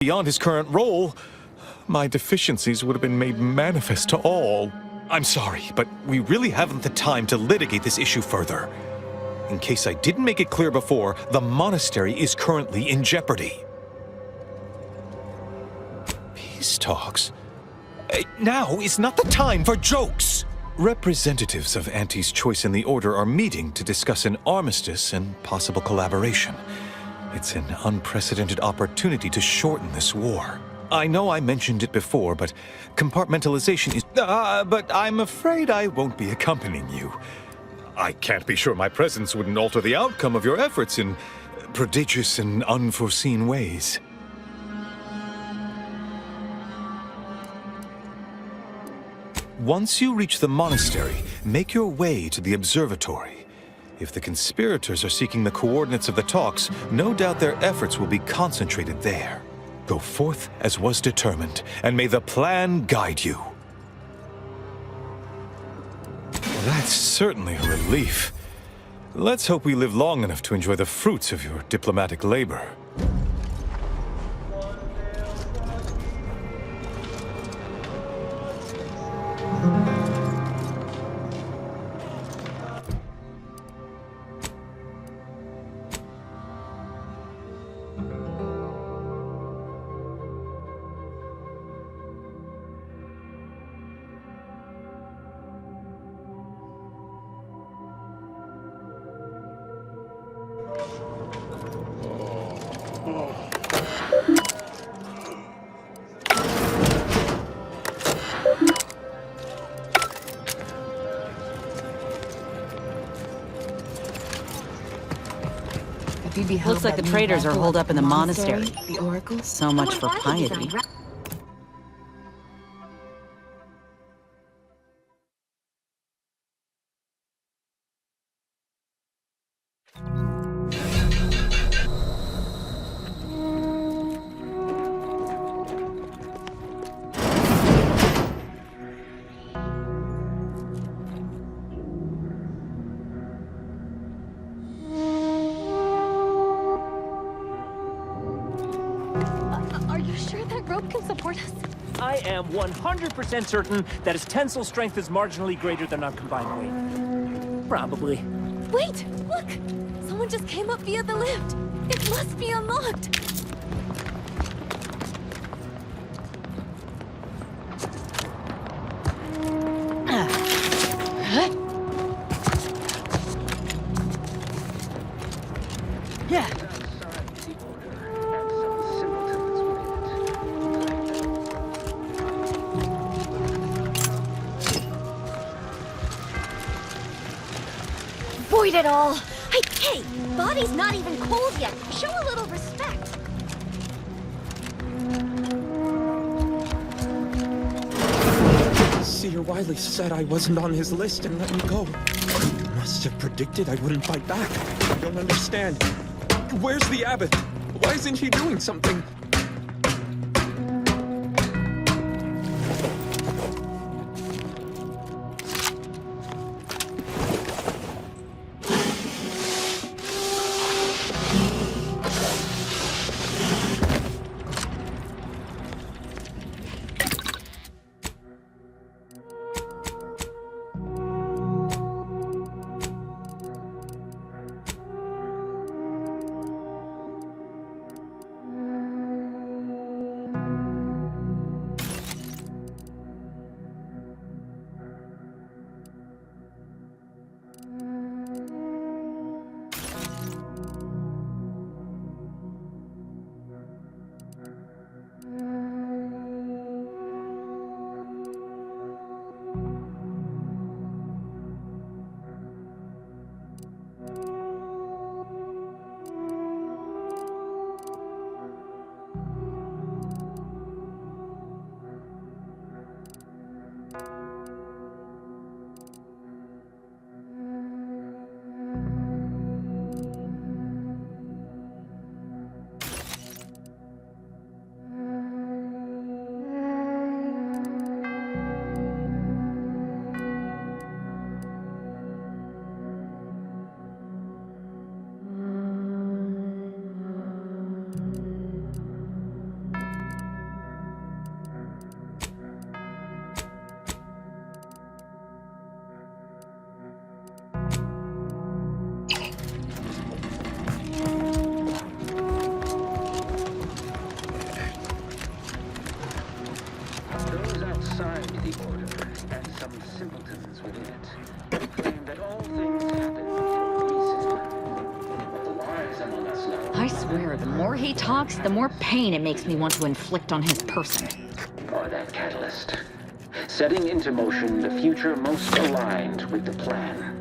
Beyond his current role, my deficiencies would have been made manifest to all. I'm sorry, but we really haven't the time to litigate this issue further. In case I didn't make it clear before, the monastery is currently in jeopardy. Peace talks? Now is not the time for jokes! Representatives of Auntie's Choice in the Order are meeting to discuss an armistice and possible collaboration. It's an unprecedented opportunity to shorten this war. I know I mentioned it before, but compartmentalization is... but I'm afraid I won't be accompanying you. I can't be sure my presence wouldn't alter the outcome of your efforts in prodigious and unforeseen ways. Once you reach the monastery, make your way to the observatory. If the conspirators are seeking the coordinates of the talks, no doubt their efforts will be concentrated there. Go forth as was determined, and may the plan guide you. Well, that's certainly a relief. Let's hope we live long enough to enjoy the fruits of your diplomatic labor. Looks like the traders are holed up in the monastery. The oracles? So much for piety. Are you sure that rope can support us? I am 100% certain that its tensile strength is marginally greater than our combined weight. Probably. Wait! Look! Someone just came up via the lift! It must be unlocked! Yeah. Void it all! Hey! Body's not even cold yet! Show a little respect! Seer Wiley said I wasn't on his list and let me go. He must have predicted I wouldn't fight back. I don't understand. Where's the abbot? Why isn't he doing something? outside the Order, and some simpletons within it, claim that all things happen for a reason. But the wise among us know... I swear, the more he talks, the more pain it makes me want to inflict on his person. Or that catalyst, setting into motion the future most aligned with the plan.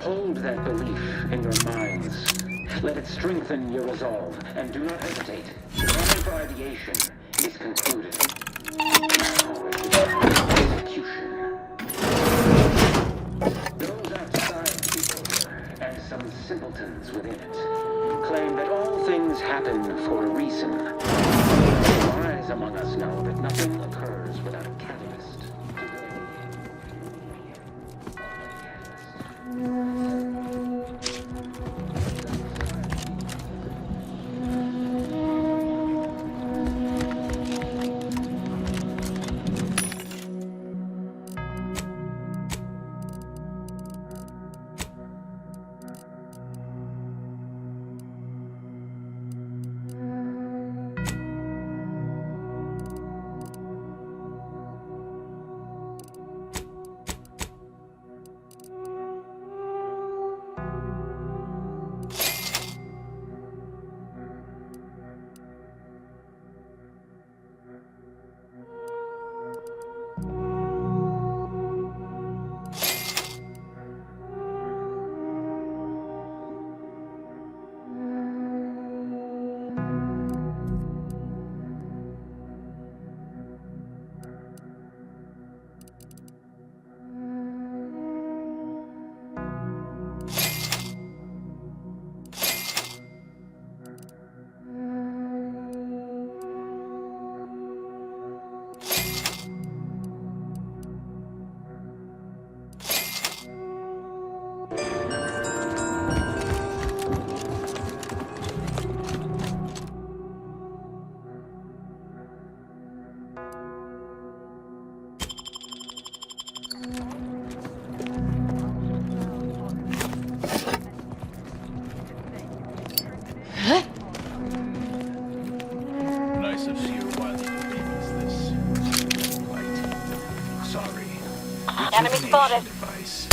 Hold that belief in your minds. Let it strengthen your resolve, and do not hesitate. Time for ideation is concluded. Now it is execution. Those outside the Order, and some simpletons within it, claim that all things happen for a reason. The wise among us know that nothing occurs without a catalyst. Nice of you while you this. Right. Sorry. Enemy spotted. Device.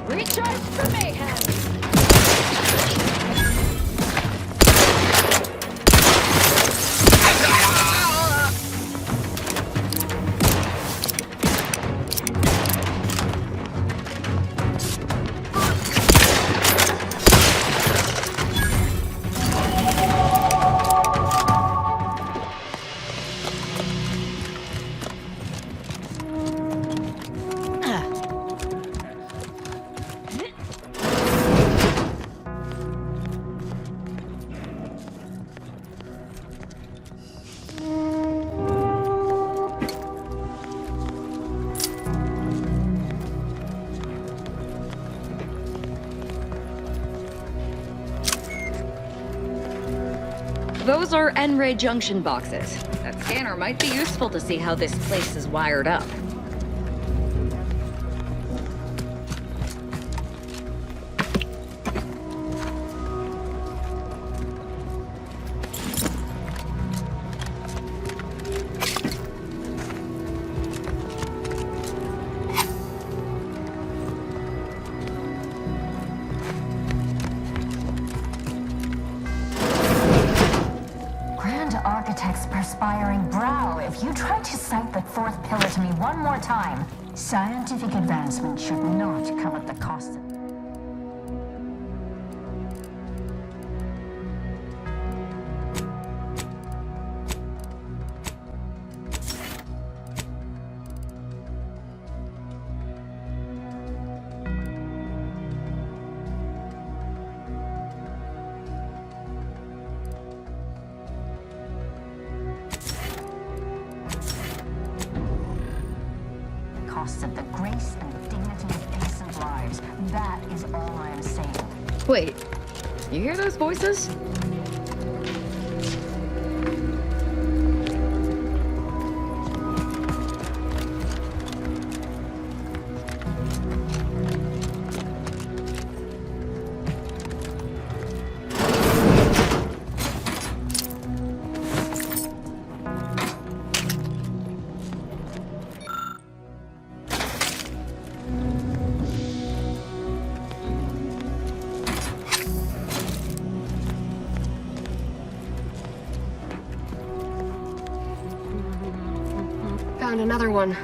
Recharge for mayhem. Those are N-ray junction boxes. That scanner might be useful to see how this place is wired up. Architect's perspiring brow, if you try to cite the fourth pillar to me one more time, scientific advancement should not come at the cost of... cost of the grace and dignity of innocent lives. That is all I am saying. Wait, you hear those voices? Found another one.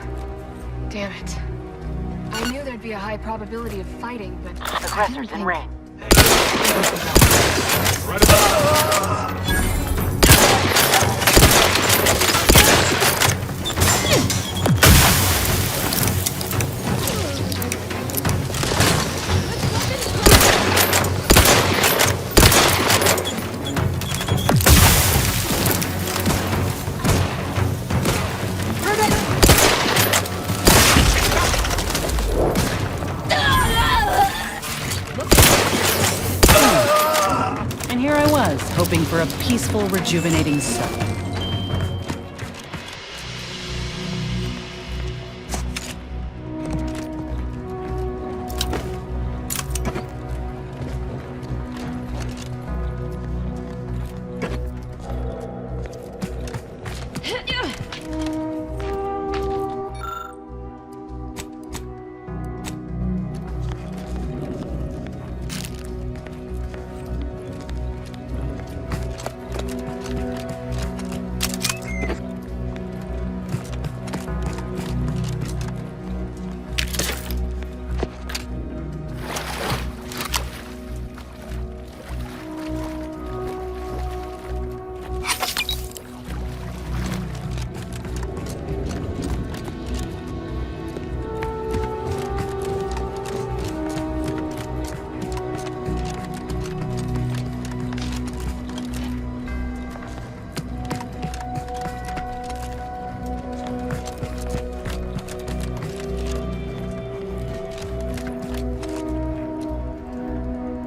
Damn it. I knew there'd be a high probability of fighting, but... Aggressors in range. And here I was, hoping for a peaceful, rejuvenating sup.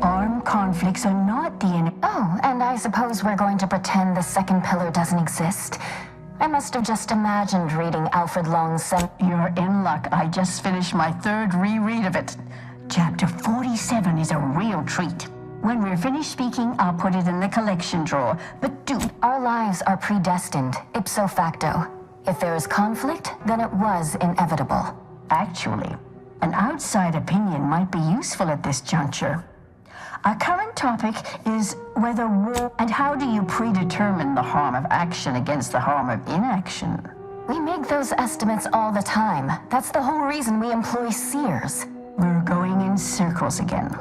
Armed conflicts are not the enemy. Oh, and I suppose we're going to pretend the second pillar doesn't exist. I must have just imagined reading Alfred Long's You're in luck. I just finished my third reread of it. Chapter 47 is a real treat. When we're finished speaking, I'll put it in the collection drawer. But our lives are predestined, ipso facto. If there is conflict, then it was inevitable. Actually, an outside opinion might be useful at this juncture. Our current topic is whether war and how do you predetermine the harm of action against the harm of inaction? We make those estimates all the time. That's the whole reason we employ seers. We're going in circles again.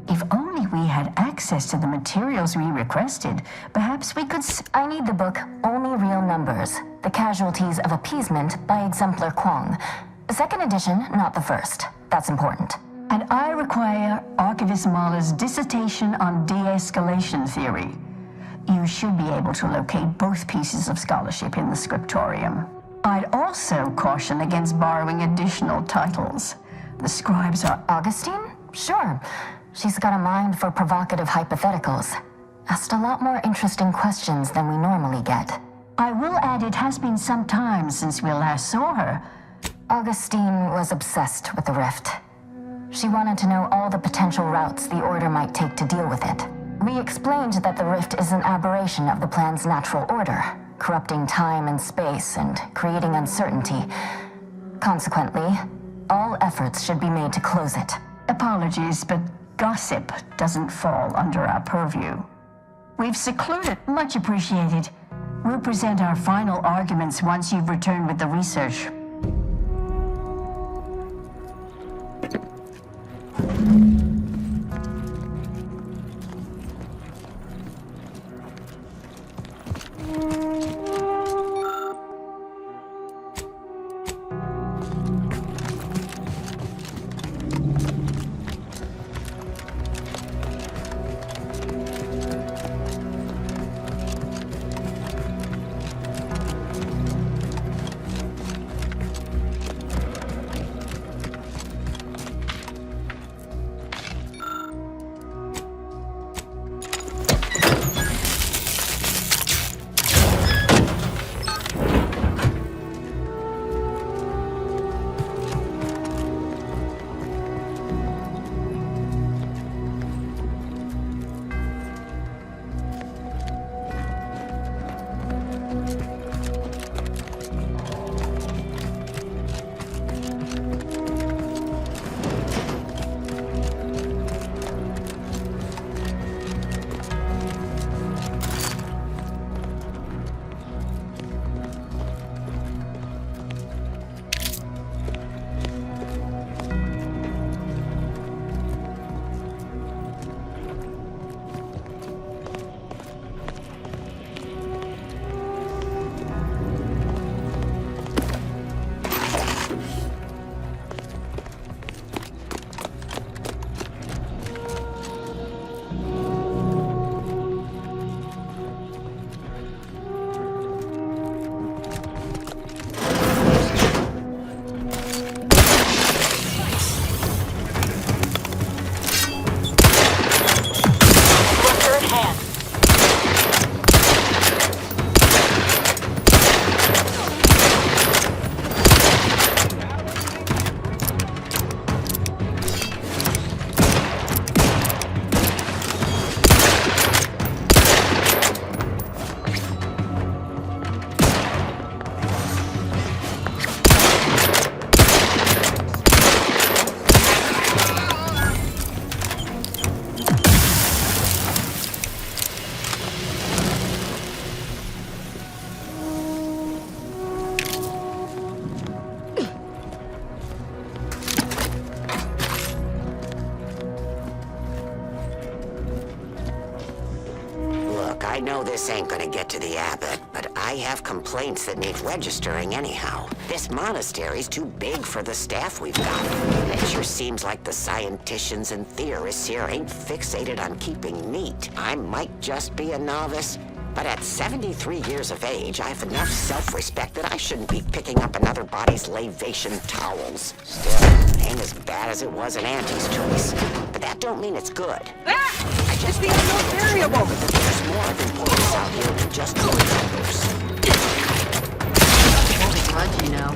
If only we had access to the materials we requested, perhaps we could I need the book Only Real Numbers, The Casualties of Appeasement by Exemplar Kwong. Second edition, not the first. That's important. And I require Archivist Mahler's dissertation on de-escalation theory. You should be able to locate both pieces of scholarship in the scriptorium. I'd also caution against borrowing additional titles. The scribes are... Augustine? Sure. She's got a mind for provocative hypotheticals. Asked a lot more interesting questions than we normally get. I will add it has been some time since we last saw her. Augustine was obsessed with the rift. She wanted to know all the potential routes the Order might take to deal with it. We explained that the rift is an aberration of the plan's natural order, corrupting time and space and creating uncertainty. Consequently, all efforts should be made to close it. Apologies, but gossip doesn't fall under our purview. We've secluded. Much appreciated. We'll present our final arguments once you've returned with the research. know this ain't gonna get to the abbot, but I have complaints that need registering anyhow. This monastery's too big for the staff we've got. It sure seems like the scienticians and theorists here ain't fixated on keeping neat. I might just be a novice, but at 73 years of age, I have enough self-respect that I shouldn't be picking up another body's lavation towels. Still, ain't as bad as it was in Auntie's choice. But that don't mean it's good. I just the unknown variable. There's more of importance out here than just toy numbers. Holding grudge, you know.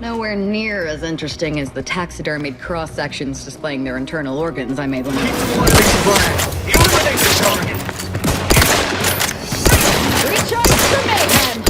Nowhere near as interesting as the taxidermied cross-sections displaying their internal organs I made when I Recharge the mayhem!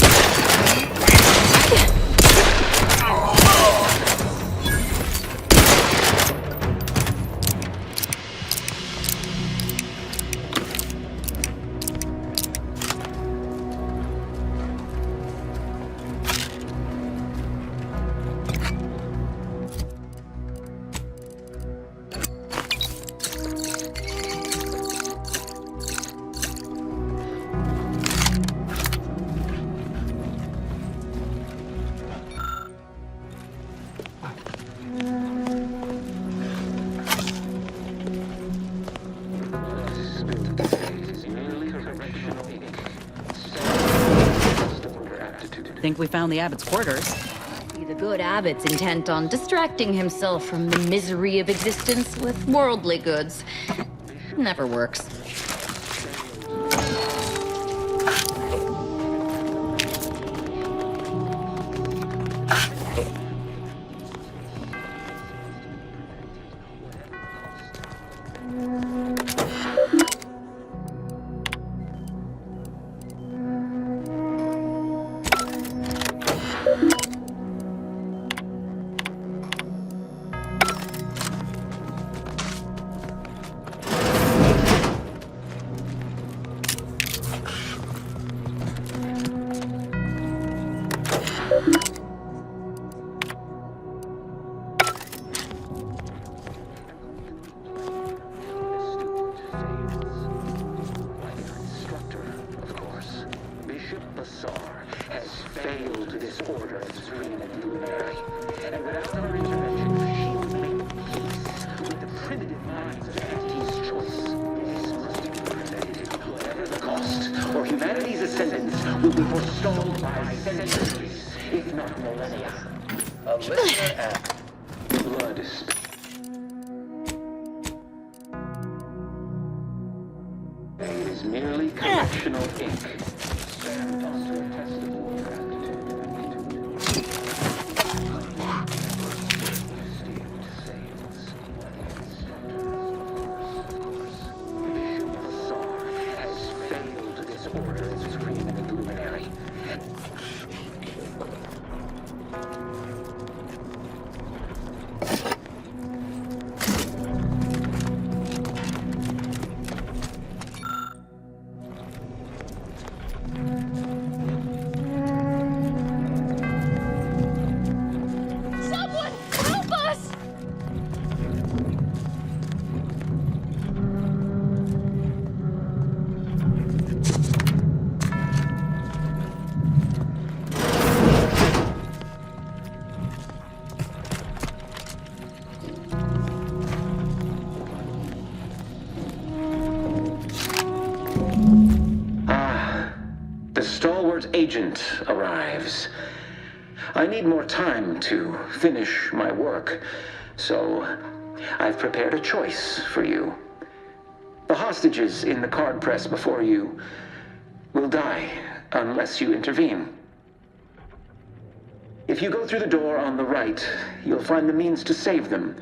Think we found the abbot's quarters. The good abbot's intent on distracting himself from the misery of existence with worldly goods. Never works. Humanity's ascendance will be forestalled by centuries, if not millennia. A listener at blood is... It is merely correctional ink. Stamped onto a testable agent arrives. I need more time to finish my work, so I've prepared a choice for you. The hostages in the card press before you will die unless you intervene. If you go through the door on the right, you'll find the means to save them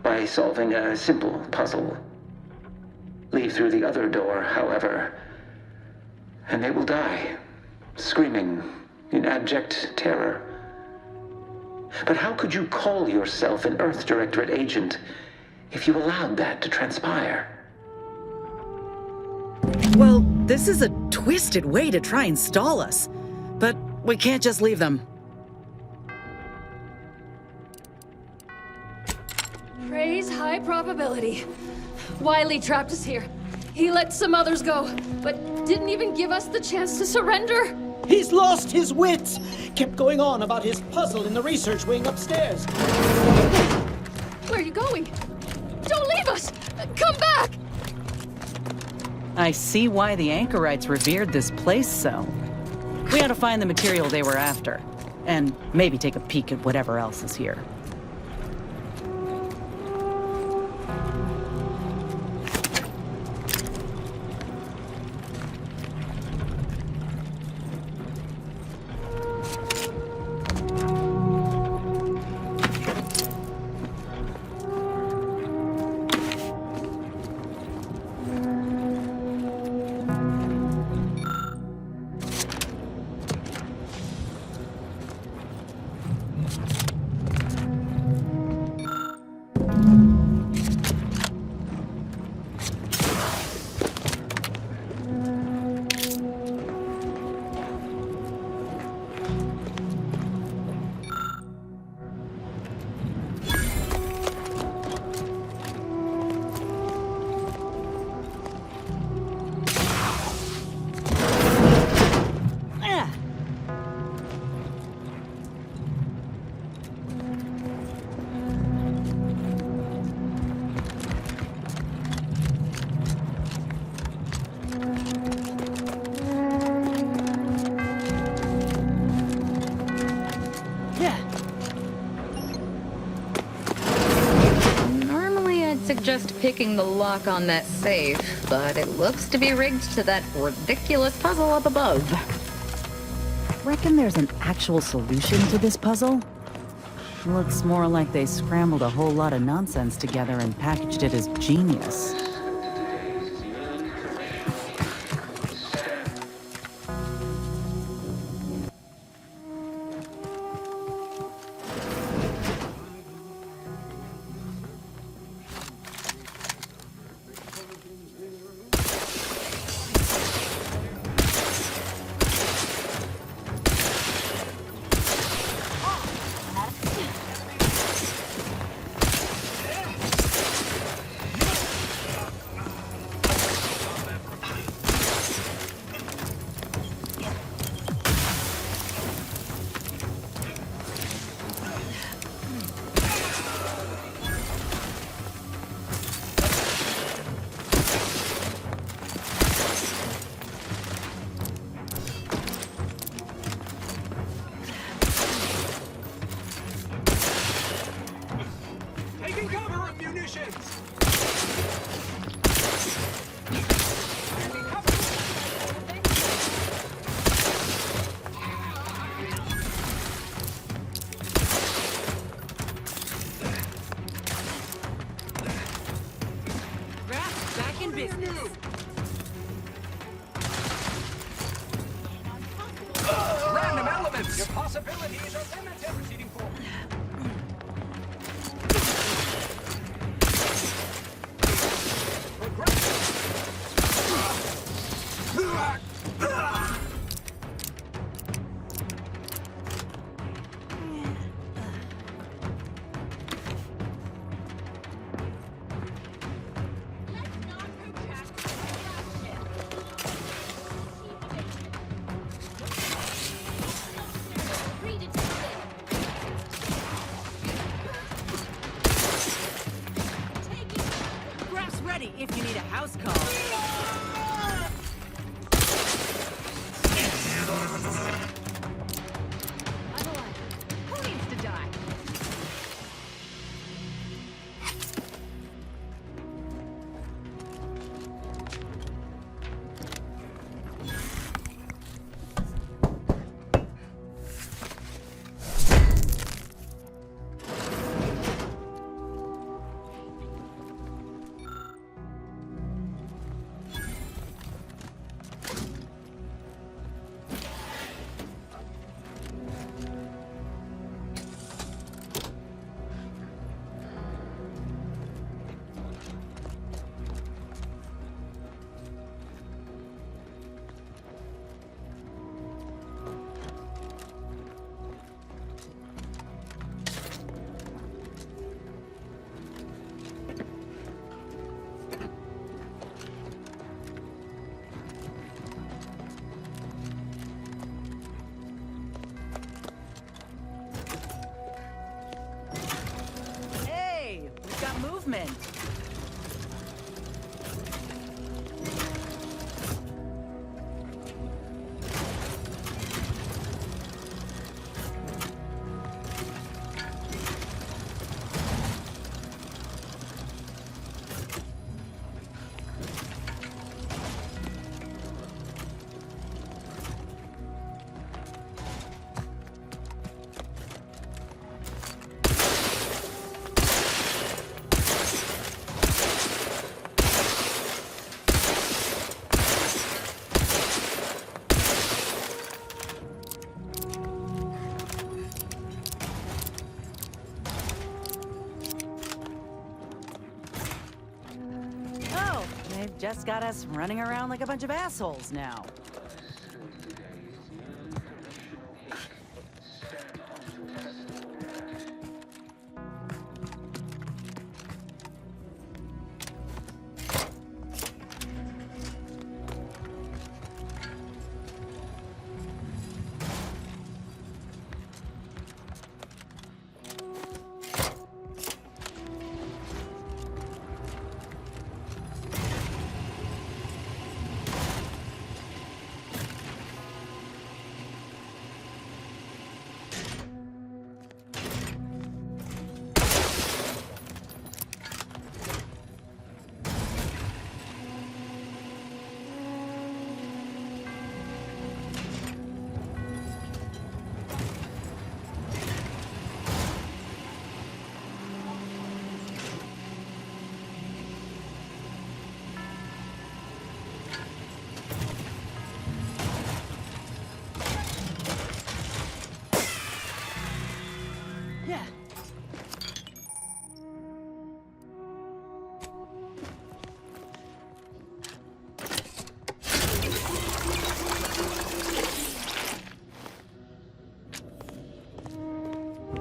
by solving a simple puzzle. Leave through the other door, however, and they will die, screaming in abject terror. But how could you call yourself an Earth Directorate agent if you allowed that to transpire? Well, this is a twisted way to try and stall us. But we can't just leave them. Praise high probability. Wiley trapped us here. He let some others go, but didn't even give us the chance to surrender. He's lost his wits! Kept going on about his puzzle in the research wing upstairs. Where are you going? Don't leave us! Come back! I see why the anchorites revered this place so. We ought to find the material they were after, and maybe take a peek at whatever else is here. Suggest picking the lock on that safe, but it looks to be rigged to that ridiculous puzzle up above. Reckon there's an actual solution to this puzzle? Looks more like they scrambled a whole lot of nonsense together and packaged it as genius. Random elements! Your possibilities are limited. Proceeding forward. If you need a house call. I'm alive. Who needs to die? go. They've just got us running around like a bunch of assholes now. Yeah.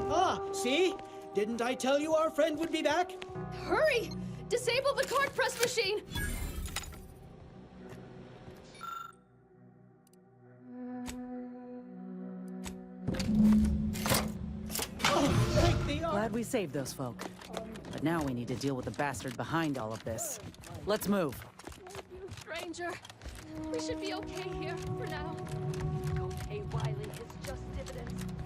Ah, see? Didn't I tell you our friend would be back? Hurry! Disable the card press machine! Glad we saved those folk. But now we need to deal with the bastard behind all of this. Let's move. You stranger. We should be okay here for now. Okay, Wiley, it's just dividends.